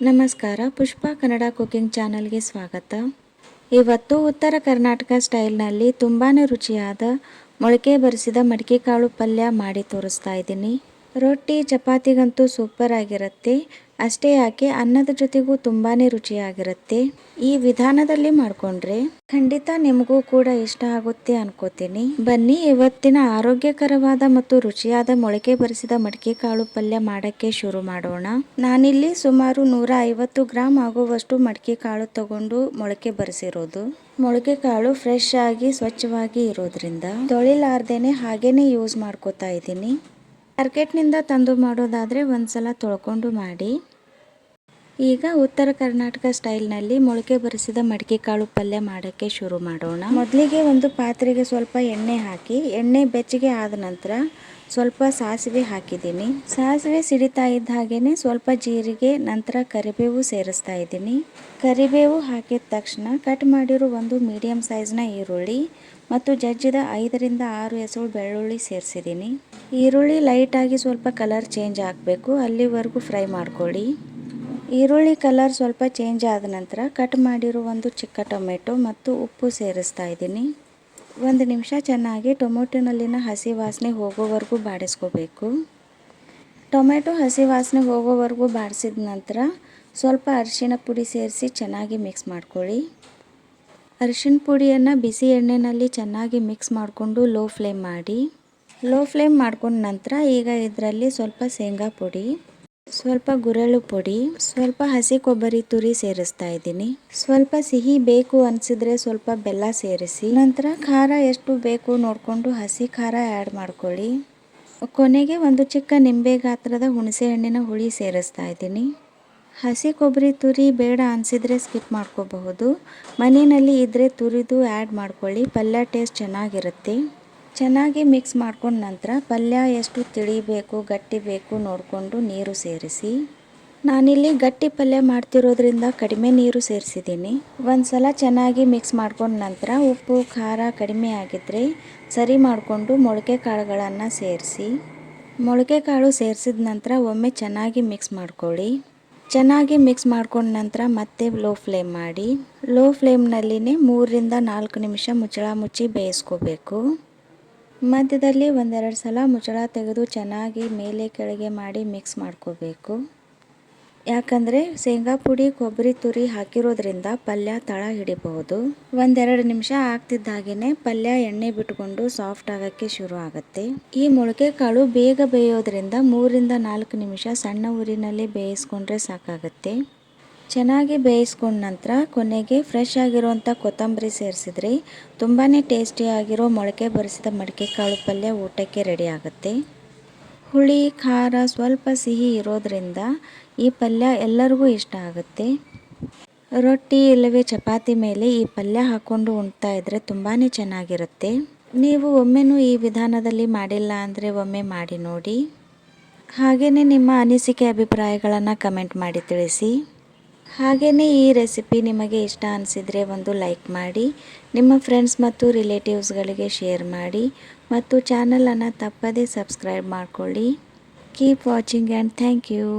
ನಮಸ್ಕಾರ, ಪುಷ್ಪ ಕನ್ನಡ ಕುಕಿಂಗ್ ಚಾನಲ್ಗೆ ಸ್ವಾಗತ. ಇವತ್ತು ಉತ್ತರ ಕರ್ನಾಟಕ ಸ್ಟೈಲ್ನಲ್ಲಿ ತುಂಬಾ ರುಚಿಯಾದ ಮೊಳಕೆ ಬರಿಸಿದ ಮಡಿಕೆ ಕಾಳು ಪಲ್ಯ ಮಾಡಿ ತೋರಿಸ್ತಾ ಇದ್ದೀನಿ. ರೊಟ್ಟಿ ಚಪಾತಿಗಂತೂ ಸೂಪರ್ ಆಗಿರುತ್ತೆ. ಅಷ್ಟೇ ಯಾಕೆ ಅನ್ನದ ಜೊತೆಗೂ ತುಂಬಾ ರುಚಿಯಾಗಿರುತ್ತೆ. ಈ ವಿಧಾನದಲ್ಲಿ ಮಾಡಿಕೊಂಡ್ರೆ ಖಂಡಿತ ನಿಮಗೂ ಕೂಡ ಇಷ್ಟ ಆಗುತ್ತೆ ಅನ್ಕೋತೀನಿ. ಬನ್ನಿ ಇವತ್ತಿನ ಆರೋಗ್ಯಕರವಾದ ಮತ್ತು ರುಚಿಯಾದ ಮೊಳಕೆ ಬರಿಸಿದ ಮಡಿಕೆ ಕಾಳು ಪಲ್ಯ ಮಾಡೋಕ್ಕೆ ಶುರು ಮಾಡೋಣ. ನಾನಿಲ್ಲಿ ಸುಮಾರು 150 ಗ್ರಾಂ ಆಗುವಷ್ಟು ಮಡಿಕೆ ಕಾಳು ತಗೊಂಡು ಮೊಳಕೆ ಬರಿಸಿರೋದು. ಮೊಳಕೆ ಕಾಳು ಫ್ರೆಶ್ ಆಗಿ ಸ್ವಚ್ಛವಾಗಿ ಇರೋದ್ರಿಂದ ತೊಳಿಲಾರ್ದೇನೆ ಹಾಗೇನೆ ಯೂಸ್ ಮಾಡ್ಕೋತಾ ಇದ್ದೀನಿ. ಮಾರ್ಕೆಟ್ನಿಂದ ತಂದು ಮಾಡೋದಾದರೆ ಒಂದ್ಸಲ ತೊಳ್ಕೊಂಡು ಮಾಡಿ. ಈಗ ಉತ್ತರ ಕರ್ನಾಟಕ ಸ್ಟೈಲ್ನಲ್ಲಿ ಮೊಳಕೆ ಬರಿಸಿದ ಮಡಿಕೆ ಕಾಳು ಪಲ್ಯ ಮಾಡೋಕ್ಕೆ ಶುರು ಮಾಡೋಣ. ಮೊದಲಿಗೆ ಒಂದು ಪಾತ್ರೆಗೆ ಸ್ವಲ್ಪ ಎಣ್ಣೆ ಹಾಕಿ, ಎಣ್ಣೆ ಬೆಚ್ಚಗೆ ಆದ ನಂತರ ಸ್ವಲ್ಪ ಸಾಸಿವೆ ಹಾಕಿದ್ದೀನಿ. ಸಾಸಿವೆ ಸಿಡಿತಾ ಇದ್ದ ಹಾಗೇನೆ ಸ್ವಲ್ಪ ಜೀರಿಗೆ, ನಂತರ ಕರಿಬೇವು ಸೇರಿಸ್ತಾ ಇದ್ದೀನಿ. ಕರಿಬೇವು ಹಾಕಿದ ತಕ್ಷಣ ಕಟ್ ಮಾಡಿರೋ ಒಂದು ಮೀಡಿಯಂ ಸೈಜ್ನ ಈರುಳ್ಳಿ ಮತ್ತು ಜಜ್ಜಿದ 5 ರಿಂದ 6 ಎಸಳು ಬೆಳ್ಳುಳ್ಳಿ ಸೇರಿಸಿದ್ದೀನಿ. ಈರುಳ್ಳಿ ಲೈಟಾಗಿ ಸ್ವಲ್ಪ ಕಲರ್ ಚೇಂಜ್ ಆಗಬೇಕು, ಅಲ್ಲಿವರೆಗೂ ಫ್ರೈ ಮಾಡ್ಕೊಳ್ಳಿ. ಈರುಳ್ಳಿ ಕಲರ್ ಸ್ವಲ್ಪ ಚೇಂಜ್ ಆದ ನಂತರ ಕಟ್ ಮಾಡಿರೋ ಒಂದು ಚಿಕ್ಕ ಟೊಮೆಟೊ ಮತ್ತು ಉಪ್ಪು ಸೇರಿಸ್ತಾ ಇದ್ದೀನಿ. 1 ನಿಮಿಷ ಚೆನ್ನಾಗಿ ಟೊಮೆಟೊನಲ್ಲಿನ ಹಸಿ ವಾಸನೆ ಹೋಗೋವರೆಗೂ ಬಾಡಿಸ್ಕೋಬೇಕು. ಟೊಮೆಟೊ ಹಸಿ ವಾಸನೆ ಹೋಗೋವರೆಗೂ ಬಾಡಿಸಿದ ನಂತರ ಸ್ವಲ್ಪ ಅರಿಶಿಣ ಪುಡಿ ಸೇರಿಸಿ ಚೆನ್ನಾಗಿ ಮಿಕ್ಸ್ ಮಾಡ್ಕೊಳ್ಳಿ. ಅರಿಶಿಣ ಪುಡಿಯನ್ನು ಬಿಸಿ ಎಣ್ಣೆಯಲ್ಲಿ ಚೆನ್ನಾಗಿ ಮಿಕ್ಸ್ ಮಾಡಿಕೊಂಡು ಲೋ ಫ್ಲೇಮ್ ಮಾಡಿ. ಲೋ ಫ್ಲೇಮ್ ಮಾಡ್ಕೊಂಡ ನಂತರ ಈಗ ಇದರಲ್ಲಿ ಸ್ವಲ್ಪ ಶೇಂಗಾ ಪುಡಿ, ಸ್ವಲ್ಪ ಗುರೆಳ್ಳು ಪುಡಿ, ಸ್ವಲ್ಪ ಹಸಿ ಕೊಬ್ಬರಿ ತುರಿ ಸೇರಿಸ್ತಾ ಇದ್ದೀನಿ. ಸ್ವಲ್ಪ ಸಿಹಿ ಬೇಕು ಅನಿಸಿದ್ರೆ ಸ್ವಲ್ಪ ಬೆಲ್ಲ ಸೇರಿಸಿ. ನಂತರ ಖಾರ ಎಷ್ಟು ಬೇಕು ನೋಡಿಕೊಂಡು ಹಸಿ ಖಾರ ಆ್ಯಡ್ ಮಾಡ್ಕೊಳ್ಳಿ. ಕೊನೆಗೆ ಒಂದು ಚಿಕ್ಕ ನಿಂಬೆ ಗಾತ್ರದ ಹುಣಸೆ ಹಣ್ಣಿನ ಹುಳಿ ಸೇರಿಸ್ತಾ ಇದ್ದೀನಿ. ಹಸಿ ಕೊಬ್ಬರಿ ತುರಿ ಬೇಡ ಅನಿಸಿದರೆ ಸ್ಕಿಪ್ ಮಾಡ್ಕೋಬಹುದು. ಮನೆಯಲ್ಲಿ ಇದ್ದರೆ ತುರಿದು ಆ್ಯಡ್ ಮಾಡ್ಕೊಳ್ಳಿ, ಪಲ್ಯ ಟೇಸ್ಟ್ ಚೆನ್ನಾಗಿರುತ್ತೆ. ಚೆನ್ನಾಗಿ ಮಿಕ್ಸ್ ಮಾಡ್ಕೊಂಡ ನಂತರ ಪಲ್ಯ ಎಷ್ಟು ತಿಳಿ ಬೇಕು ಗಟ್ಟಿ ಬೇಕು ನೋಡಿಕೊಂಡು ನೀರು ಸೇರಿಸಿ. ನಾನಿಲ್ಲಿ ಗಟ್ಟಿ ಪಲ್ಯ ಮಾಡ್ತಿರೋದ್ರಿಂದ ಕಡಿಮೆ ನೀರು ಸೇರಿಸಿದ್ದೀನಿ. ಒಂದ್ಸಲ ಚೆನ್ನಾಗಿ ಮಿಕ್ಸ್ ಮಾಡ್ಕೊಂಡ ನಂತರ ಉಪ್ಪು ಖಾರ ಕಡಿಮೆ ಆಗಿದ್ದರೆ ಸರಿ ಮಾಡಿಕೊಂಡು ಮೊಳಕೆ ಕಾಳುಗಳನ್ನು ಸೇರಿಸಿ. ಮೊಳಕೆ ಕಾಳು ಸೇರಿಸಿದ ನಂತರ ಒಮ್ಮೆ ಚೆನ್ನಾಗಿ ಮಿಕ್ಸ್ ಮಾಡ್ಕೊಳ್ಳಿ. ಚೆನ್ನಾಗಿ ಮಿಕ್ಸ್ ಮಾಡ್ಕೊಂಡ ನಂತರ ಮತ್ತೆ ಲೋ ಫ್ಲೇಮ್ ಮಾಡಿ. ಲೋ ಫ್ಲೇಮ್ನಲ್ಲಿನೇ 3 ರಿಂದ 4 ನಿಮಿಷ ಮುಚ್ಚಳ ಮುಚ್ಚಿ ಬೇಯಿಸ್ಕೋಬೇಕು. ಮಧ್ಯದಲ್ಲಿ 1-2 ಸಲ ಮುಚ್ಚಳ ತೆಗೆದು ಚೆನ್ನಾಗಿ ಮೇಲೆ ಕೆಳಗೆ ಮಾಡಿ ಮಿಕ್ಸ್ ಮಾಡ್ಕೋಬೇಕು. ಯಾಕಂದರೆ ಶೇಂಗಾ ಪುಡಿ ಕೊಬ್ಬರಿ ತುರಿ ಹಾಕಿರೋದ್ರಿಂದ ಪಲ್ಯ ತಳ ಹಿಡಿಬಹುದು. 1-2 ನಿಮಿಷ ಆಗ್ತಿದ್ದಾಗೇ ಪಲ್ಯ ಎಣ್ಣೆ ಬಿಟ್ಕೊಂಡು ಸಾಫ್ಟ್ ಆಗೋಕ್ಕೆ ಶುರು ಆಗುತ್ತೆ. ಈ ಮೊಳಕೆ ಕಾಳು ಬೇಗ ಬೇಯೋದ್ರಿಂದ 3 ರಿಂದ 4 ನಿಮಿಷ ಸಣ್ಣ ಊರಿನಲ್ಲಿ ಬೇಯಿಸ್ಕೊಂಡ್ರೆ ಸಾಕಾಗುತ್ತೆ. ಚೆನ್ನಾಗಿ ಬೇಯಿಸ್ಕೊಂಡ ನಂತರ ಕೊನೆಗೆ ಫ್ರೆಶ್ ಆಗಿರೋಂಥ ಕೊತ್ತಂಬರಿ ಸೇರಿಸಿದ್ರೆ ತುಂಬಾ ಟೇಸ್ಟಿಯಾಗಿರೋ ಮೊಳಕೆ ಬರಿಸಿದ ಮಡಿಕೆ ಕಾಳು ಪಲ್ಯ ಊಟಕ್ಕೆ ರೆಡಿ ಆಗುತ್ತೆ. ಹುಳಿ ಖಾರ ಸ್ವಲ್ಪ ಸಿಹಿ ಇರೋದ್ರಿಂದ ಈ ಪಲ್ಯ ಎಲ್ಲರಿಗೂ ಇಷ್ಟ ಆಗುತ್ತೆ. ರೊಟ್ಟಿ ಇಲ್ಲವೇ ಚಪಾತಿ ಮೇಲೆ ಈ ಪಲ್ಯ ಹಾಕ್ಕೊಂಡು ಉಣ್ತಾ ಇದ್ದರೆ ತುಂಬಾ ಚೆನ್ನಾಗಿರುತ್ತೆ. ನೀವು ಒಮ್ಮೆನೂ ಈ ವಿಧಾನದಲ್ಲಿ ಮಾಡಿಲ್ಲ ಅಂದರೆ ಒಮ್ಮೆ ಮಾಡಿ ನೋಡಿ. ಹಾಗೆಯೇ ನಿಮ್ಮ ಅನಿಸಿಕೆ ಅಭಿಪ್ರಾಯಗಳನ್ನು ಕಮೆಂಟ್ ಮಾಡಿ ತಿಳಿಸಿ. ಹಾಗೆಯೇ ಈ ರೆಸಿಪಿ ನಿಮಗೆ ಇಷ್ಟ ಅನಿಸಿದರೆ ಒಂದು ಲೈಕ್ ಮಾಡಿ, ನಿಮ್ಮ ಫ್ರೆಂಡ್ಸ್ ಮತ್ತು ರಿಲೇಟಿವ್ಸ್ಗಳಿಗೆ ಶೇರ್ ಮಾಡಿ ಮತ್ತು ಚಾನಲನ್ನು ತಪ್ಪದೇ ಸಬ್ಸ್ಕ್ರೈಬ್ ಮಾಡ್ಕೊಳ್ಳಿ. Keep watching and thank you.